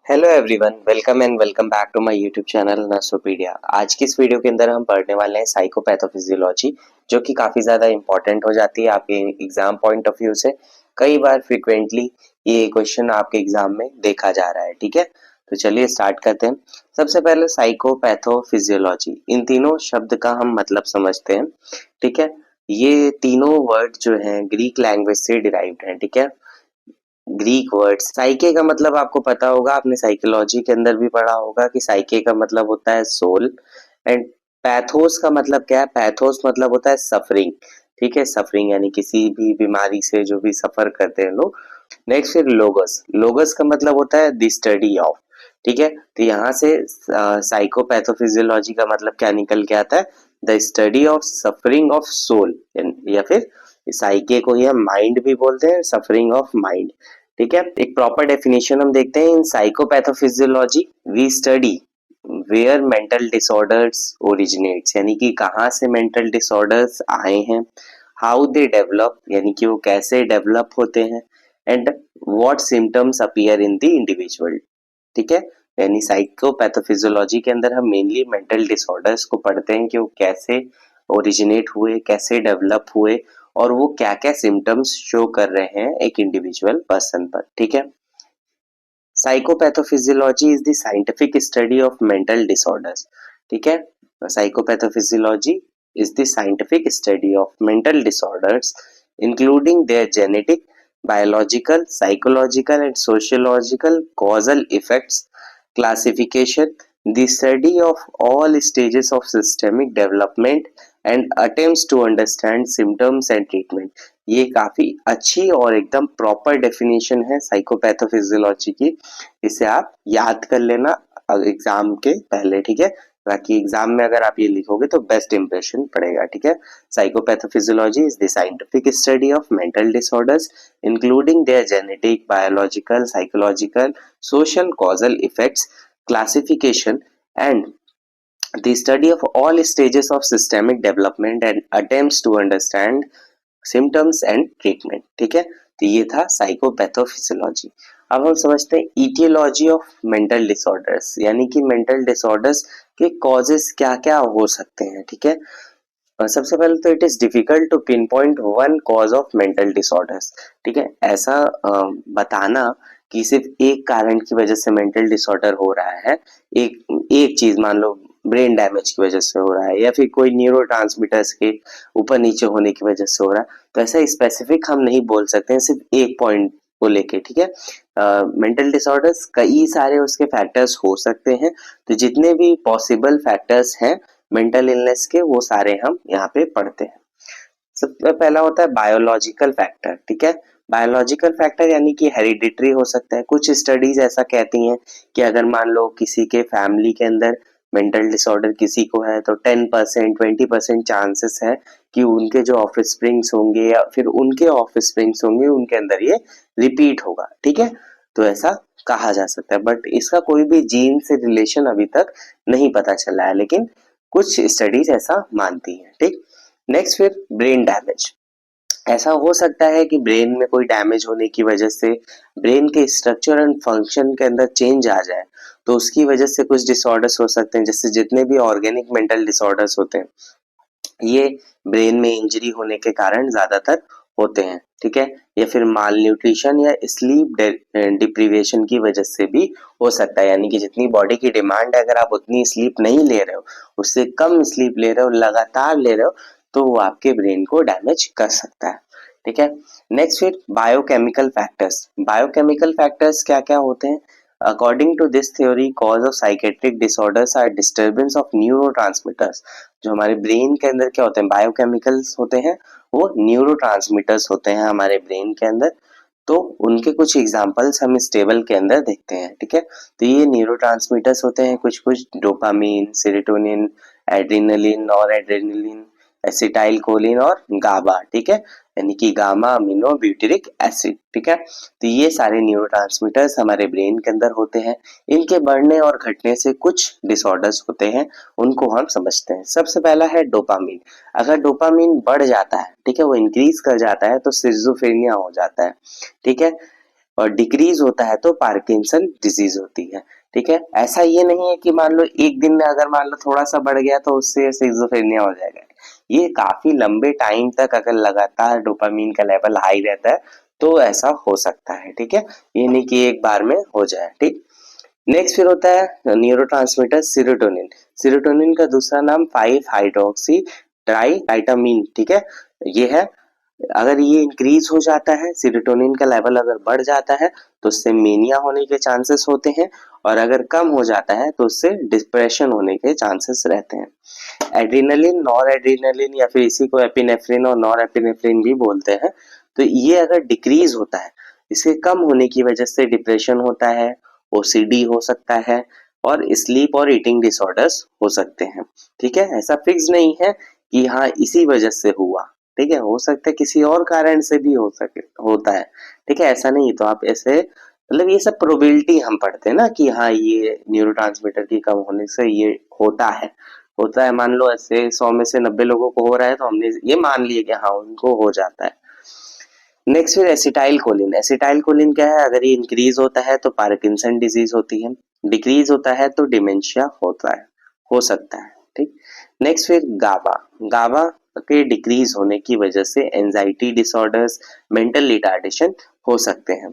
Hello everyone, welcome and welcome back to my YouTube channel Nursopedia. आज की इस video के अंदर हम पढ़ने वाले हैं साइकोपैथोफिजियोलॉजी, जो कि काफी ज्यादा इंपॉर्टेंट हो जाती है आपके एग्जाम पॉइंट ऑफ व्यू से। कई बार फ्रिक्वेंटली ये क्वेश्चन आपके एग्जाम में देखा जा रहा है। ठीक है, तो चलिए स्टार्ट करते हैं। सबसे पहले साइकोपैथोफिजियोलॉजी, इन तीनों शब्द का हम मतलब समझते हैं। ठीक है, ये तीनों वर्ड जो हैं ग्रीक लैंग्वेज से डिराइव्ड हैं। ठीक है, ग्रीक वर्ड साइके का मतलब आपको पता होगा, आपने साइकोलॉजी के अंदर भी पढ़ा होगा कि साइके का मतलब होता है सोल। एंड पैथोस का मतलब क्या है? पैथोस मतलब होता है सफरिंग। ठीक है, सफरिंग यानी किसी भी बीमारी से जो भी सफर करते हैं लोग। नेक्स्ट फिर लोगस, लोगस का मतलब होता है द स्टडी ऑफ। ठीक है, तो यहाँ से साइकोपैथोफिजियोलॉजी का मतलब क्या निकल के आता है? The study of suffering of soul, या फिर साइके को ही हम माइंड भी बोलते हैं, सफरिंग ऑफ माइंड। ठीक है, एक प्रॉपर डेफिनेशन हम देखते हैं। In psychopathophysiology we study where mental disorders originates, यानी कि कहाँ से मेंटल डिसऑर्डर्स आए हैं, हाउ दे डेवलप, यानी कि वो कैसे डेवलप होते हैं, and what symptoms appear in the individual. ठीक है, यानी साइकोपैथोफिजियोलॉजी के अंदर हम मेनली मेंटल डिसऑर्डर्स को पढ़ते हैं कि वो कैसे ओरिजिनेट हुए, कैसे डेवलप हुए, और वो क्या क्या सिम्टम्स शो कर रहे हैं एक इंडिविजुअल पर्सन पर। ठीक है, psychopathophysiology is the scientific study of mental disorders. ठीक है, psychopathophysiology is the scientific study of mental disorders including their genetic, biological, psychological and sociological causal effects, classification, the study of all stages of systemic development and attempts to understand symptoms and treatment। ये काफी अच्छी और एकदम proper definition है साइकोपैथोफिजियोलॉजी की। इसे आप याद कर लेना एग्जाम के पहले। ठीक है, ताकि एग्जाम में अगर आप ये लिखोगे तो बेस्ट इंप्रेशन पड़ेगा। ठीक है, psychopathophysiology is the scientific study of mental disorders including their genetic, biological, psychological, social causal effects, classification, and the study of all stages of systemic development and attempts to understand symptoms and treatment। ठीक है, तो ये था साइकोपैथोफिजियोलॉजी। अब हम समझते हैं aetiology of mental disorders, यानी कि मेंटल डिसऑर्डर्स के कॉजेस क्या क्या हो सकते हैं। ठीक है, सबसे पहले तो it is difficult to pinpoint one cause of mental disorders. ठीक है, ऐसा बताना कि सिर्फ एक कारण की वजह से मेंटल डिसऑर्डर हो रहा है, एक एक चीज मान लो ब्रेन डैमेज की वजह से हो रहा है, या फिर कोई न्यूरोट्रांसमीटर्स के ऊपर नीचे होने की वजह से हो रहा है, तो ऐसा स्पेसिफिक हम नहीं बोल सकते हैं सिर्फ एक पॉइंट को लेके। ठीक है, मेंटल डिसऑर्डर्स कई सारे उसके फैक्टर्स हो सकते हैं, तो जितने भी पॉसिबल फैक्टर्स हैं मेंटल इलनेस के, वो सारे हम यहाँ पे पढ़ते हैं। सबसे पहला होता है बायोलॉजिकल फैक्टर। ठीक है, बायोलॉजिकल फैक्टर यानी कि हेरिडिटरी हो सकता है। कुछ स्टडीज ऐसा कहती हैं कि अगर मान लो किसी के फैमिली के अंदर मेंटल डिसऑर्डर किसी को है, तो 10% 20% चांसेस है कि उनके जो ऑफिस स्प्रिंग्स होंगे या फिर उनके ऑफिस स्प्रिंग्स होंगे उनके अंदर ये रिपीट होगा। ठीक है, तो ऐसा कहा जा सकता है, बट इसका कोई भी जीन से रिलेशन अभी तक नहीं पता चला है, लेकिन कुछ स्टडीज ऐसा मानती हैं। ठीक, नेक्स्ट फिर ब्रेन डैमेज। ऐसा हो सकता है कि ब्रेन में कोई डैमेज होने की वजह से ब्रेन के स्ट्रक्चर एंड फंक्शन के अंदर चेंज आ जाए, तो उसकी वजह से कुछ डिसऑर्डर्स हो सकते हैं। जैसे जितने भी ऑर्गेनिक मेंटल डिसऑर्डर्स होते हैं, ये ब्रेन में इंजरी होने के कारण ज्यादातर होते हैं। ठीक है, या फिर माल न्यूट्रिशन या स्लीप डिप्रीवेशन की वजह से भी हो सकता है, यानी कि जितनी बॉडी की डिमांड है अगर आप उतनी स्लीप नहीं ले रहे हो, उससे कम स्लीप ले रहे हो, लगातार ले रहे हो, तो वो आपके ब्रेन को डैमेज कर सकता है। ठीक है, नेक्स्ट फिर बायोकेमिकल फैक्टर्स। बायोकेमिकल फैक्टर्स क्या क्या होते हैं? According to this theory, cause of psychiatric disorders are disturbance of neurotransmitters. जो हमारे ब्रेन के अंदर क्या होते हैं, बायोकेमिकल्स होते हैं, वो न्यूरोट्रांसमीटर्स होते हैं हमारे ब्रेन के अंदर। तो उनके कुछ एग्जांपल्स हम इस टेबल के अंदर देखते हैं। ठीक है, तो ये न्यूरोट्रांसमीटर्स होते हैं कुछ कुछ: डोपामीन, सेरोटोनिन, एड्रेनलिन और एड्रेनलिन, एसिटाइल कोलिन और गाबा। ठीक है, यानी कि गामा अमीनो ब्यूटेरिक एसिड। ठीक है, तो ये सारे न्यूरोट्रांसमीटर्स हमारे ब्रेन के अंदर होते हैं। इनके बढ़ने और घटने से कुछ डिसऑर्डर्स होते हैं, उनको हम समझते हैं। सबसे पहला है डोपामीन। अगर डोपामीन बढ़ जाता है, ठीक है, वो इंक्रीज कर जाता है, तो सिजोफ्रेनिया हो जाता है। ठीक है, और डिक्रीज होता है तो पार्किंसन डिजीज होती है। ठीक है, ऐसा ये नहीं है कि मान लो एक दिन में अगर मान लो थोड़ा सा बढ़ गया तो उससे सिजोफ्रेनिया हो जाएगा। ये काफी लंबे टाइम तक अगर लगातार डोपामीन का लेवल हाई रहता है तो ऐसा हो सकता है। ठीक है, ये नहीं कि एक बार में हो जाए। ठीक, नेक्स्ट फिर होता है न्यूरोट्रांसमीटर सीरोटोनिन। सीरोटोनिन का दूसरा नाम 5 हाइड्रोक्सी ट्राइटामीन। ठीक है, ये है, अगर ये इंक्रीज हो जाता है, सीरोटोनिन का लेवल अगर बढ़ जाता है तो उससे मेनिया होने के चांसेस होते हैं, और अगर कम हो जाता है तो उससे डिप्रेशन होने के चांसेस रहते हैं। एड्रेनलिन, नॉर एड्रेनलिन या फिर इसी को एपिनेफ्रिन और नॉर एपिनेफ्रिन भी बोलते हैं, तो ये अगर डिक्रीज होता है, इसके कम होने की वजह से डिप्रेशन होता है, ओसीडी हो सकता है, और स्लीप और ईटिंग डिसऑर्डर्स हो सकते हैं। ठीक है, ऐसा फिक्स नहीं है कि हाँ इसी वजह से हुआ। ठीक है, हो सकता है किसी और कारण से भी हो सके, होता है। ठीक है, ऐसा नहीं, तो आप ऐसे मतलब ये सब प्रोबेबिलिटी हम पढ़ते हैं ना कि हाँ ये न्यूरोट्रांसमीटर की कम होने से ये होता है मान लो ऐसे 100 में से 90 लोगों को हो रहा है तो हमने ये मान लिया कि हाँ उनको हो जाता है। नेक्स्ट फिर एसिटाइल कोलिन। एसिटाइल कोलिन क्या है, अगर ये इंक्रीज होता है तो पार्किंसन डिजीज होती है, डिक्रीज होता है तो डिमेंशिया होता है, हो सकता है। ठीक, नेक्स्ट फिर गाबा। गाबा के डिक्रीज होने की वजह से एंजाइटी डिसऑर्डर्स, मेंटल रिटार्डेशन हो सकते हैं।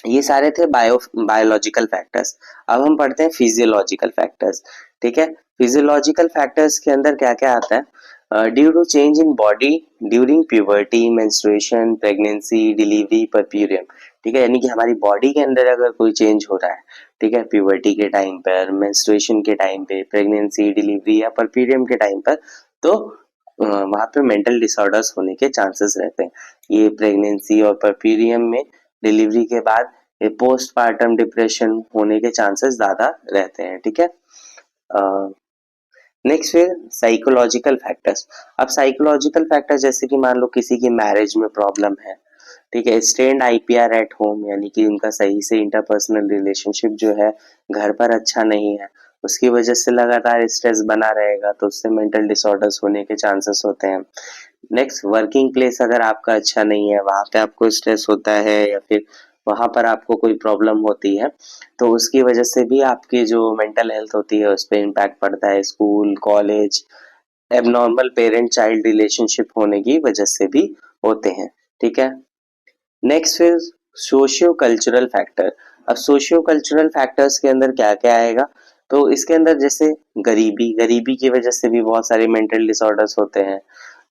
ये सारे थे बायोलॉजिकल फैक्टर्स। अब हम पढ़ते हैं फिजियोलॉजिकल फैक्टर्स। ठीक है, फिजियोलॉजिकल फैक्टर्स के अंदर क्या क्या आता है, due to change in body during puberty, menstruation, pregnancy, delivery, puerperium. ठीक है, यानी कि हमारी बॉडी के अंदर अगर कोई चेंज हो रहा है, ठीक है, प्यूबर्टी के टाइम पर, मेंस्ट्रुएशन के टाइम पे, प्रेगनेंसी, डिलीवरी या परप्यूरियम के टाइम पर, तो वहां पे मेंटल डिसऑर्डर्स होने के चांसेस रहते हैं। ये प्रेगनेंसी और परप्यूरियम में, डिलीवरी के बाद पोस्टपार्टम डिप्रेशन होने के चांसेस ज्यादा रहते हैं। ठीक है, नेक्स्ट फिर साइकोलॉजिकल फैक्टर्स। अब साइकोलॉजिकल फैक्टर जैसे कि मान लो किसी की मैरिज में प्रॉब्लम है, ठीक है, स्ट्रेन्ड आईपीआर एट होम, यानी कि उनका सही से इंटरपर्सनल रिलेशनशिप जो है घर पर अच्छा नहीं है, उसकी वजह से लगातार स्ट्रेस बना रहेगा तो उससे मेंटल डिसऑर्डर्स होने के चांसेस होते हैं। नेक्स्ट, वर्किंग प्लेस अगर आपका अच्छा नहीं है, वहां पे आपको स्ट्रेस होता है या फिर वहां पर आपको कोई प्रॉब्लम होती है, तो उसकी वजह से भी आपकी जो मेंटल हेल्थ होती है उस पर इम्पैक्ट पड़ता है। School, college, abnormal parent child relationship होने की वजह से भी होते हैं। ठीक है, नेक्स्ट फिर सोशियो कल्चरल फैक्टर। अब सोशियो कल्चरल फैक्टर्स के अंदर क्या क्या आएगा, तो इसके अंदर जैसे गरीबी की वजह से भी बहुत सारे मेंटल डिसऑर्डर्स होते हैं।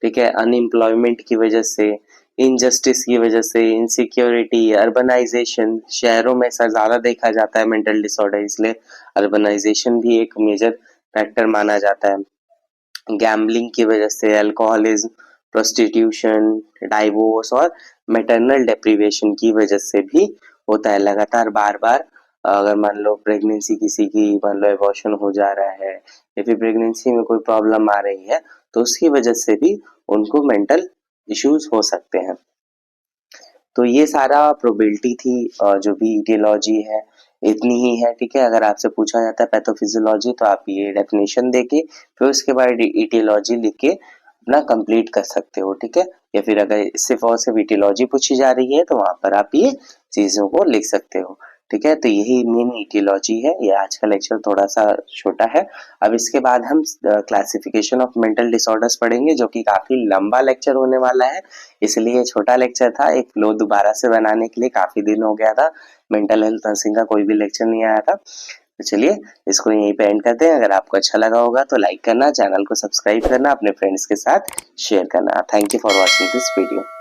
ठीक है, अनएम्प्लॉयमेंट की वजह से, इनजस्टिस की वजह से, इनसिक्योरिटी, अर्बनाइजेशन, शहरों में ऐसा ज्यादा देखा जाता है मेंटल डिसऑर्डर, इसलिए अर्बनाइजेशन भी एक मेजर फैक्टर माना जाता है। गैम्बलिंग की वजह से, अल्कोहलिज्म, प्रोस्टिट्यूशन, डाइवोर्स और मैटरनल डेप्रिवेशन की वजह से भी होता है। लगातार बार बार अगर मान लो प्रेगनेंसी किसी की, मान लो एबॉर्शन हो जा रहा है या फिर प्रेगनेंसी में कोई प्रॉब्लम आ रही है, तो उसकी वजह से भी उनको मेंटल इश्यूज हो सकते हैं। तो ये सारा प्रोबेबिलिटी थी, जो भी ईटियोलॉजी है इतनी ही है। ठीक है, अगर आपसे पूछा जाता है पैथोफिजियोलॉजी तो आप ये डेफिनेशन देके फिर उसके बाद ईटियोलॉजी लिख के अपना कंप्लीट कर सकते हो। ठीक है, या फिर अगर सिर्फ और सिर्फ ईटियोलॉजी पूछी जा रही है तो वहां पर आप ये चीजों को लिख सकते हो। ठीक है, तो यही मेन ईटियोलॉजी है। ये आज का लेक्चर थोड़ा सा छोटा है। अब इसके बाद हम क्लासिफिकेशन ऑफ मेंटल डिसऑर्डर्स पढ़ेंगे, जो कि काफी लंबा लेक्चर होने वाला है, इसलिए छोटा लेक्चर था। एक फ्लो दोबारा से बनाने के लिए काफी दिन हो गया था, मेंटल हेल्थ नर्सिंग का कोई भी लेक्चर नहीं आया था। तो चलिए इसको यहीं पे एंड करते हैं। अगर आपको अच्छा लगा होगा तो लाइक करना, चैनल को सब्सक्राइब करना, अपने फ्रेंड्स के साथ शेयर करना। Thank you for watching this video.